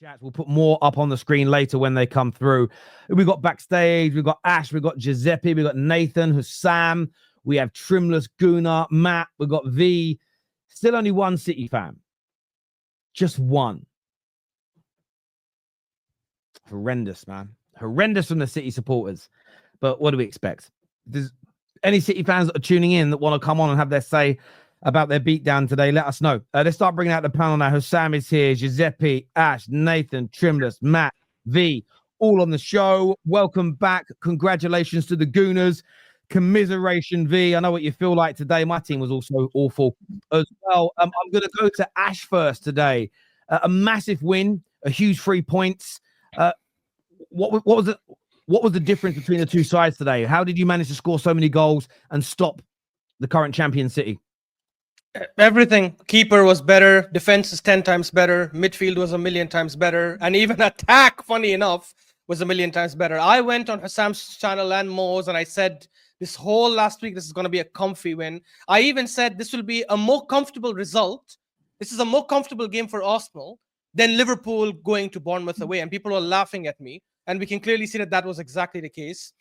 chats. We'll put more up on the screen later when they come through. We've got backstage, we've got Ash, we've got Giuseppe, we've got Nathan, Hussam, we have Trimless, Gunnar, Matt, we've got V. Still only one City fan. Just one. Horrendous, man. Horrendous from the City supporters. But what do we expect? There's any City fans that are tuning in that want to come on and have their say about their beatdown today, let us know. Let's start bringing out the panel now. Hussam is here, Giuseppe, Ash, Nathan, Trimless, Matt, V, all on the show. Welcome back. Congratulations to the Gooners. Commiseration, V. I know what you feel like today. My team was also awful as well. I'm going to go to Ash first today. A massive win, a huge 3 points. What was it? What was the difference between the two sides today? How did you manage to score so many goals and stop the current champion City? Everything. Keeper was better. Defense is 10 times better. Midfield was a million times better. And even attack, funny enough, was a million times better. I went on Hussam's channel and Mo's and I said this whole last week, this is going to be a comfy win. I even said this will be a more comfortable result. This is a more comfortable game for Arsenal than Liverpool going to Bournemouth away. And people were laughing at me. And we can clearly see that that was exactly the case.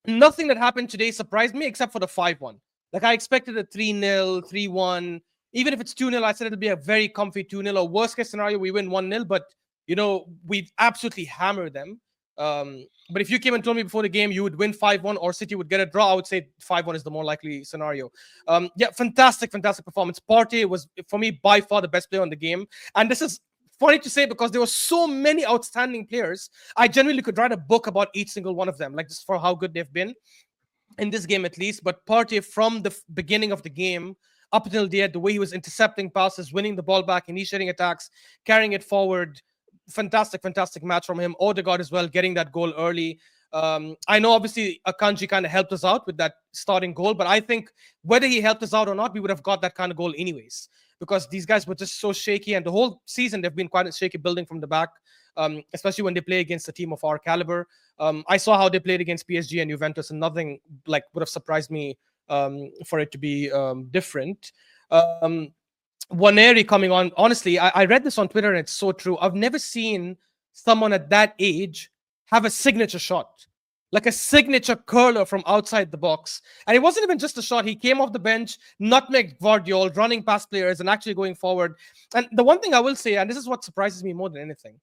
Nothing that happened today surprised me except for the 5-1. Like, I expected a 3-0, 3-1. Even if it's 2-0, I said it'll be a very comfy 2-0. Or worst case scenario, we win 1-0. But, you know, we'd absolutely hammer them. But if you came and told me before the game you would win 5-1 or City would get a draw, I would say 5-1 is the more likely scenario. Yeah, fantastic performance. Partey was, for me, by far the best player on the game. And this is funny to say because there were so many outstanding players. I genuinely could write a book about each single one of them, like just for how good they've been. In this game at least, but Partey from the beginning of the game up until the end, the way he was intercepting passes, winning the ball back, initiating attacks, carrying it forward, fantastic match from him. Odegaard as well, getting that goal early. I know obviously Akanji kind of helped us out with that starting goal, but I think whether he helped us out or not, we would have got that kind of goal anyways, because these guys were just so shaky, and the whole season they've been quite shaky building from the back. Especially when they play against a team of our caliber. I saw how they played against PSG and Juventus, and nothing like would have surprised me for it to be different. Waneri coming on. Honestly, I read this on Twitter, and it's so true. I've never seen someone at that age have a signature shot, like a signature curler from outside the box. And it wasn't even just a shot. He came off the bench, nutmegged Guardiola, running past players, and actually going forward. And the one thing I will say, and this is what surprises me more than anything,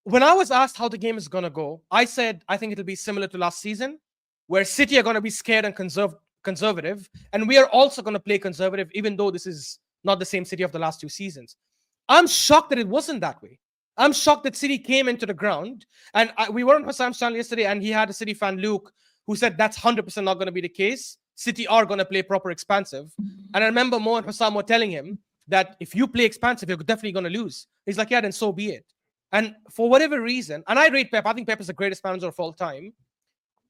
when I was asked how the game is going to go, I said, I think it'll be similar to last season, where City are going to be scared and conservative, and we are also going to play conservative, even though this is not the same City of the last 2 seasons. I'm shocked that it wasn't that way. I'm shocked that City came into the ground, and we were on Hussam's channel yesterday, and he had a City fan, Luke, who said that's 100% not going to be the case. City are going to play proper expansive. And I remember Mo and Hussam were telling him that if you play expansive, you're definitely going to lose. He's like, yeah, then so be it. And for whatever reason, and I rate Pep, I think Pep is the greatest manager of all time.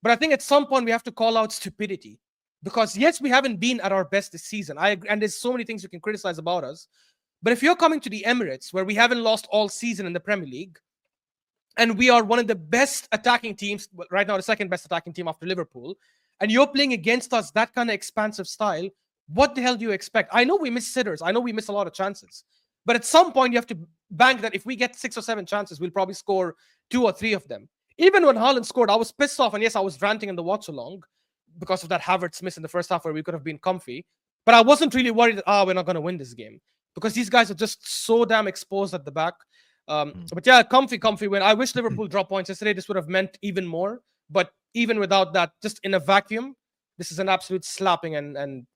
But I think at some point we have to call out stupidity. Because yes, we haven't been at our best this season. And there's so many things you can criticize about us. But if you're coming to the Emirates, where we haven't lost all season in the Premier League, and we are one of the best attacking teams, right now the second best attacking team after Liverpool, and you're playing against us that kind of expansive style, what the hell do you expect? I know we miss sitters. I know we miss a lot of chances. But at some point, you have to bank that if we get 6 or 7 chances, we'll probably score 2 or 3 of them. Even when Haaland scored, I was pissed off. And yes, I was ranting in the watch along because of that Havertz miss in the first half where we could have been comfy. But I wasn't really worried that, we're not going to win this game. Because these guys are just so damn exposed at the back. But yeah, comfy win. I wish Liverpool dropped points yesterday. This would have meant even more. But even without that, just in a vacuum, this is an absolute slapping. And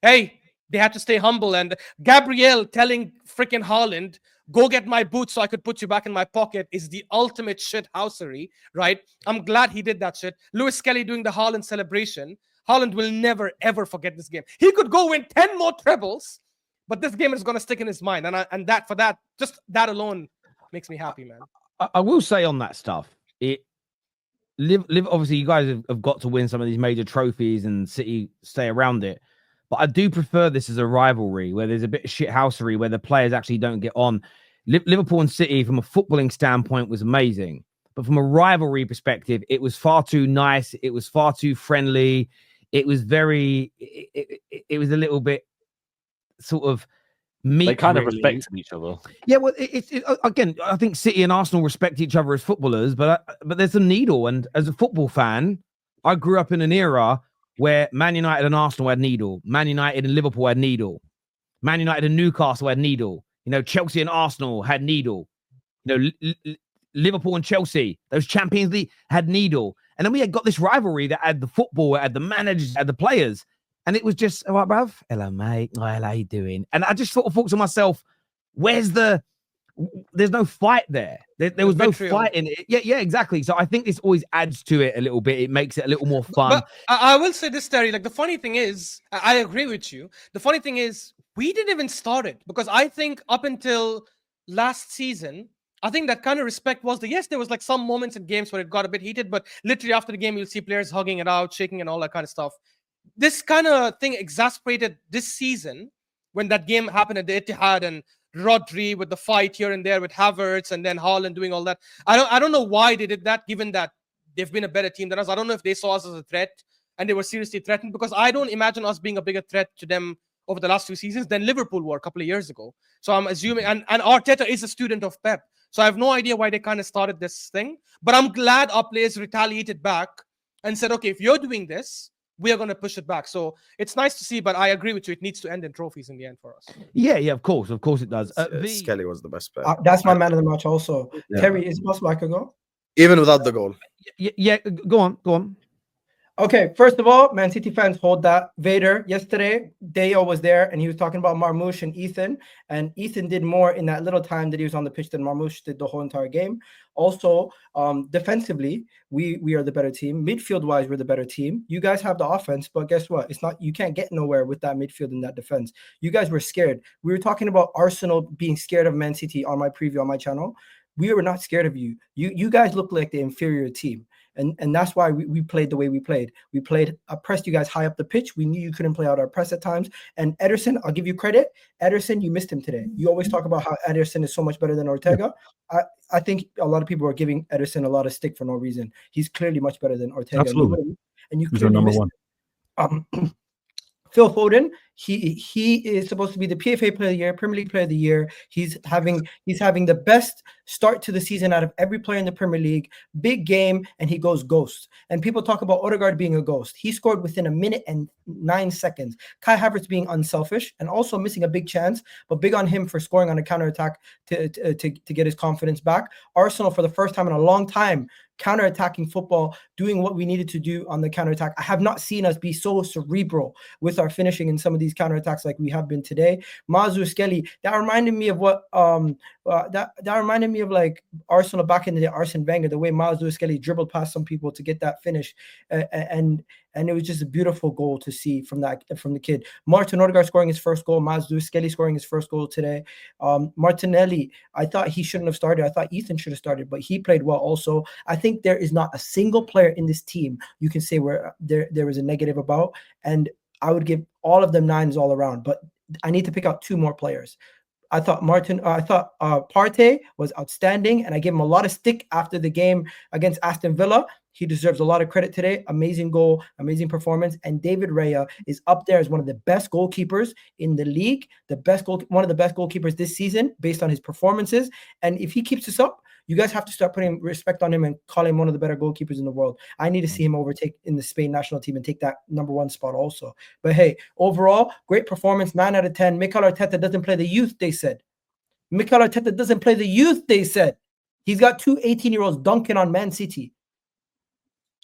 hey, they had to stay humble. And Gabriel telling freaking Haaland, go get my boots so I could put you back in my pocket, is the ultimate shithousery, right? I'm glad he did that shit. Lewis Kelly doing the Haaland celebration. Haaland will never, ever forget this game. He could go win 10 more trebles, but this game is going to stick in his mind. And that, for that, just that alone makes me happy, man. I will say on that stuff, obviously you guys have got to win some of these major trophies and City stay around it. But I do prefer this as a rivalry where there's a bit of shithousery where the players actually don't get on. Liverpool and City, from a footballing standpoint, was amazing. But from a rivalry perspective, it was far too nice. It was far too friendly. It was very, it was a little bit sort of meet. They kind of really. respected each other. Yeah, well, again, I think City and Arsenal respect each other as footballers, but there's a needle. And as a football fan, I grew up in an era where Man United and Arsenal had needle, Man United and Liverpool had needle, Man United and Newcastle had needle. You know, Chelsea and Arsenal had needle. You know, Liverpool and Chelsea, those Champions League had needle. And then we had got this rivalry that had the football, had the managers, had the players. And it was just, all right, bruv. Hello, mate. Well, how you doing? And I just sort of thought to myself, there's no fight there. There was no fight in it. Yeah, exactly. So I think this always adds to it a little bit. It makes it a little more fun. But I will say this, Terry, like the funny thing is, I agree with you. The funny thing is, we didn't even start it, because I think up until last season, I think that kind of respect was yes, there was like some moments in games where it got a bit heated, but literally after the game, you'll see players hugging it out, shaking and all that kind of stuff. This kind of thing exasperated this season when that game happened at the Etihad and Rodri with the fight here and there with Havertz and then Haaland doing all that. I don't know why they did that, given that they've been a better team than us. I don't know if they saw us as a threat and they were seriously threatened, because I don't imagine us being a bigger threat to them over the last 2 seasons than Liverpool were a couple of years ago. So I'm assuming, and Arteta is a student of Pep. So I have no idea why they kind of started this thing. But I'm glad our players retaliated back and said, okay, if you're doing this, we are going to push it back. So it's nice to see, but I agree with you. It needs to end in trophies in the end for us. Yeah, of course it does. Skelly was the best player. That's my man of the match also. Yeah. Terry, is it possible I could go? Even without the goal. Yeah, go on. Okay, first of all, Man City fans, hold that. Vader, yesterday, Deo was there, and he was talking about Marmoush and Ethan, and Ethan did more in that little time that he was on the pitch than Marmoush did the whole entire game. Also, defensively, we are the better team. Midfield-wise, we're the better team. You guys have the offense, but guess what? It's not. You can't get nowhere with that midfield and that defense. You guys were scared. We were talking about Arsenal being scared of Man City on my preview on my channel. We were not scared of you. You guys look like the inferior team. And that's why we played the way we played. We pressed you guys high up the pitch. We knew you couldn't play out our press at times. And Ederson, I'll give you credit. Ederson, you missed him today. You always talk about how Ederson is so much better than Ortega. I think a lot of people are giving Ederson a lot of stick for no reason. He's clearly much better than Ortega. Absolutely. And you He's our number one. Phil Foden, he is supposed to be the PFA Player of the Year, Premier League Player of the Year. He's having the best start to the season out of every player in the Premier League. Big game, and he goes ghost. And people talk about Odegaard being a ghost. He scored within a minute and 9 seconds. Kai Havertz being unselfish and also missing a big chance, but big on him for scoring on a counterattack to get his confidence back. Arsenal, for the first time in a long time, counter-attacking football, doing what we needed to do on the counter-attack. I have not seen us be so cerebral with our finishing in some of these counter-attacks like we have been today. Mazzucchelli, that reminded me of what that reminded me of like Arsenal back in the day, Arsene Wenger, the way Mazzucchelli dribbled past some people to get that finish, and it was just a beautiful goal to see from the kid. Martin Odegaard scoring his first goal, Mazzucchelli scoring his first goal today. Martinelli, I thought he shouldn't have started. I thought Ethan should have started, but he played well also. I think there is not a single player in this team you can say where there is a negative about, and I would give all of them 9s all around, but I need to pick out 2 more players. I thought Partey was outstanding, and I gave him a lot of stick after the game against Aston Villa. He deserves a lot of credit today. Amazing goal, amazing performance. And David Raya is up there as one of the best goalkeepers in the league, one of the best goalkeepers this season based on his performances. And if he keeps this up, you guys have to start putting respect on him and call him one of the better goalkeepers in the world. I need to see him overtake in the Spain national team and take that number 1 spot also. But hey, overall, great performance, 9 out of 10. Mikel Arteta doesn't play the youth, they said. Mikel Arteta doesn't play the youth, they said. He's got 2 18-year-olds dunking on Man City.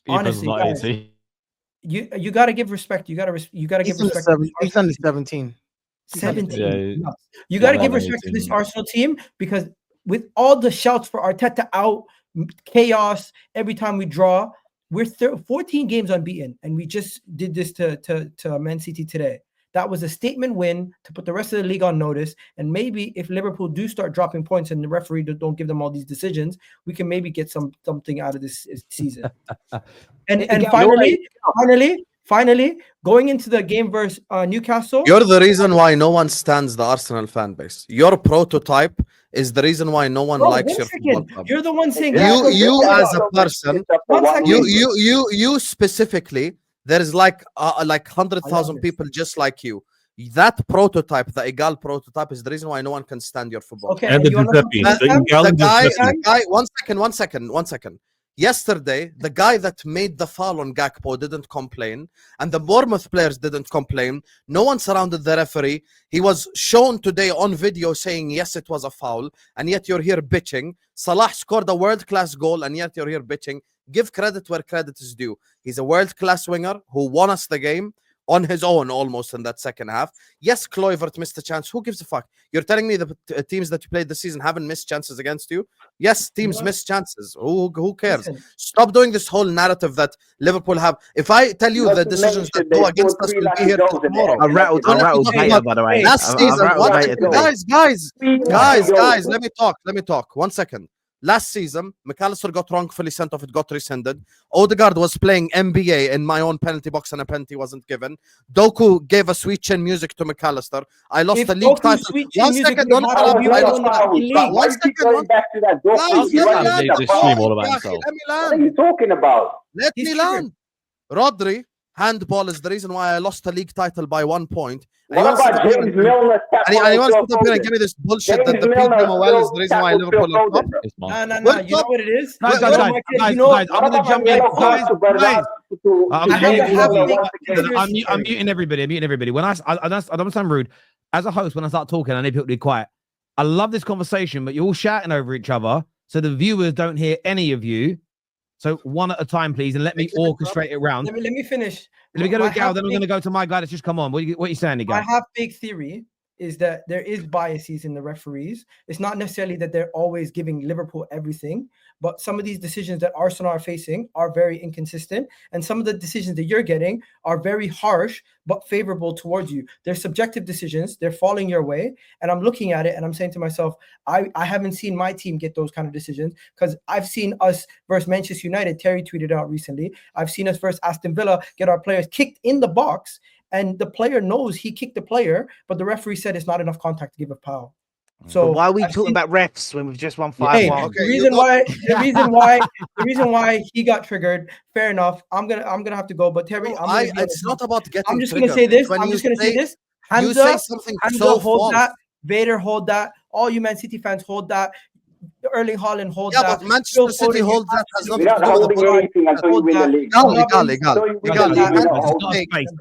Honestly, guys, you got to give respect. You got to give respect. He's under 17. 17. Yeah, you got to give respect to this Arsenal team, because with all the shouts for Arteta out, chaos, every time we draw, we're 14 games unbeaten, and we just did this to Man City today. That was a statement win to put the rest of the league on notice. And maybe if Liverpool do start dropping points and the referee don't give them all these decisions, we can maybe get something out of this season. and finally, going into the game versus Newcastle. You're the reason why no one stands the Arsenal fan base. Your prototype is the reason why no one likes your football club. You're the one saying you as a person, you specifically. There is like 100,000 people just like you. That prototype, the Igal prototype, is the reason why no one can stand your football. Okay, And the you wanna know Giuseppe. something, Sam? The guy, one second. Yesterday, the guy that made the foul on Gakpo didn't complain, and the Bournemouth players didn't complain. No one surrounded the referee. He was shown today on video saying, yes, it was a foul, and yet you're here bitching. Salah scored a world-class goal, and yet you're here bitching. Give credit where credit is due. He's a world-class winger who won us the game on his own almost in that second half. Yes, Kluivert missed a chance. Who gives a fuck? You're telling me the teams that you played this season haven't missed chances against you? Yes, teams miss chances. Who cares? Listen. Stop doing this whole narrative that Liverpool have. If I tell you the decisions that go against us will be here tomorrow. I rattled Hater, by the way. Last I season, rattled Hater today. guys, let me talk. 1 second. Last season, McAllister got wrongfully sent off. It got rescinded. Odegaard was playing NBA in my own penalty box and a penalty wasn't given. Doku gave a sweet chin music to McAllister. I lost the league title. 1 second. One second. Back to that Doku. They just scream all about himself. What are you talking about? Let me land. Rodri, handball is the reason why I lost the league title by 1 point. What about James Milner? And he wants to come here and give me this bullshit that the PMOL is the reason why Liverpool are top. No. You know what it is? Guys, I'm gonna jump in. I'm muting everybody. When I don't sound rude. As a host, when I start talking, I need people to be quiet. I love this conversation, but you're all shouting over each other, so the viewers don't hear any of you. So one at a time, please, and let me orchestrate it round. Let me finish. Let me go to Gal, then I'm going to go to my guy that's just come on. What are you saying, My Gal? half-baked theory is that there is biases in the referees. It's not necessarily that they're always giving Liverpool everything, but some of these decisions that Arsenal are facing are very inconsistent, and some of the decisions that you're getting are very harsh but favorable towards you. They're subjective decisions. They're falling your way, and I'm looking at it and I'm saying to myself, I haven't seen my team get those kind of decisions, because I've seen us versus Manchester United. Terry tweeted out recently. I've seen us versus Aston Villa get our players kicked in the box, and the player knows he kicked the player, but the referee said it's not enough contact to give a foul. So But why are we talking about refs when we've just won 5-1? Hey, the reason why he got triggered, fair enough. I'm gonna have to go, but Terry, It's not about getting. I'm just gonna say this. You say something so false. That. Vader, hold that. All you Man City fans, hold that. Erling Haaland, hold that. Yeah, but Manchester City holds that. Has nothing We're to not do with the holding anything until you win the league.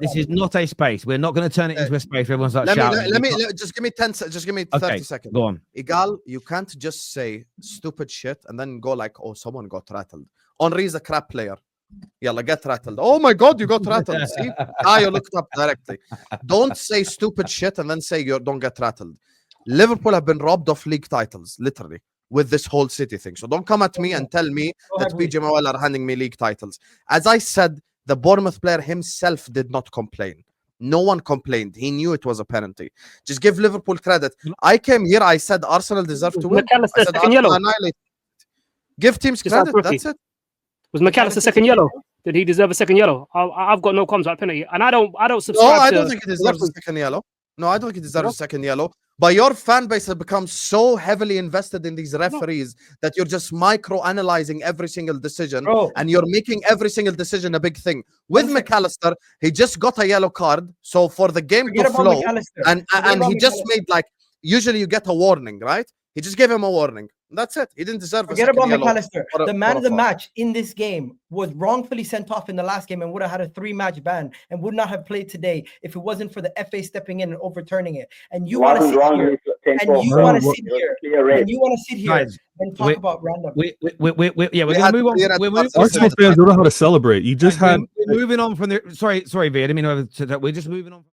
This is not a space. We're not going to turn it into a space where everyone's shouting. Let me just give me 10. Just give me 30 seconds. Go on. Igal, you can't just say stupid shit and then go like, oh, someone got rattled. Henry is a crap player. Yeah, like get rattled. Oh my God, you got rattled. See? You looked up directly. Don't say stupid shit and then say you don't get rattled. Liverpool have been robbed of league titles, literally, with this whole City thing. So don't come at me and tell me that PGMOL are handing me league titles. As I said, the Bournemouth player himself did not complain. No one complained. He knew it was a penalty. Just give Liverpool credit. I came here, I said Arsenal deserve to win. I said Arsenal annihilate. Give teams credit. That's it. Was McAllister second yellow? Did he deserve a second yellow? I've got no comments about penalty, and I don't subscribe. No, I don't think he deserves a second yellow. No, I don't think he deserves a second yellow. But your fan base has become so heavily invested in these referees that you're just micro-analyzing every single decision, and you're making every single decision a big thing. With McAllister, he just got a yellow card, so for the game to flow, and he just made like, usually you get a warning, right? He just gave him a warning. That's it. He didn't deserve a second yellow. McAllister. The man of the match in this game was wrongfully sent off in the last game and would have had a 3-match ban and would not have played today if it wasn't for the FA stepping in and overturning it. And you want to sit here and talk about random. We're gonna move on. Arsenal fans don't know how to celebrate. You just had. We're moving on from the. Sorry, V. I didn't mean to. We're just moving on.